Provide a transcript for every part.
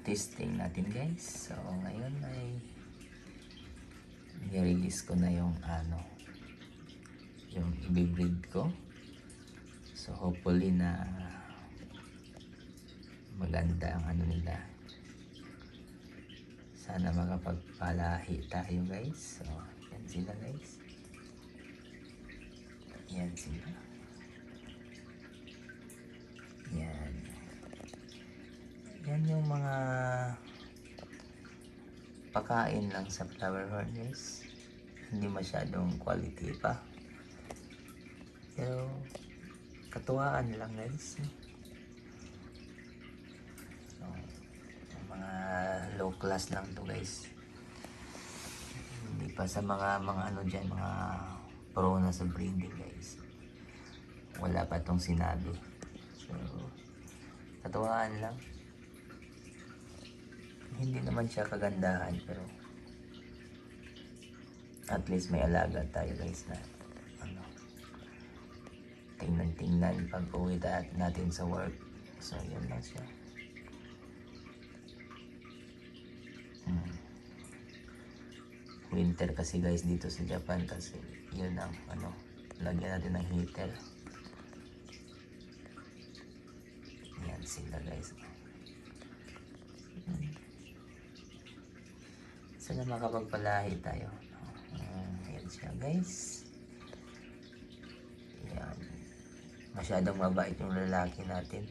testing natin guys. So ngayon ay i-release ko na yung yung i-breed ko. So hopefully na maganda ang nila. Sana makapagpalahi tayo guys. So yan sila guys. Yan sila. Yan. Yan yung mga pakain lang sa flower horn guys. Hindi masyadong quality pa. Pero katuwaan lang guys. So, mga low class lang to guys. Hindi pa sa mga dyan, mga pro na sa breeding guys. Wala pa tong sinabi. So, katuwaan lang. Hindi naman siya kagandahan pero at least may alaga tayo guys na tingnan pag uwi natin sa work. So yun lang siya. Winter kasi guys dito sa Japan kasi yun ang lagyan natin ng heater. Yan sila guys. Sana makapagpalahi tayo. Ayan siya guys. Ayan. Masyadong mabait yung lalaki natin.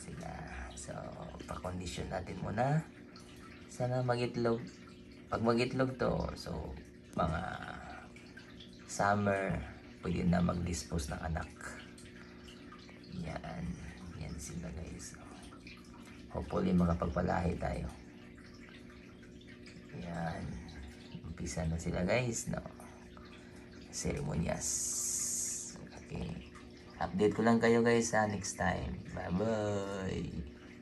Sila. So, pakondisyon natin muna. Sana magitlog. Pag magitlog to, so mga summer, pwede na mag-dispose ng anak. Yan. Yan sila guys. Hopefully makapagpalahi tayo. Yan. Umpisa na sila guys. Seremonyas. Okay. Update ko lang kayo guys next time. Bye bye.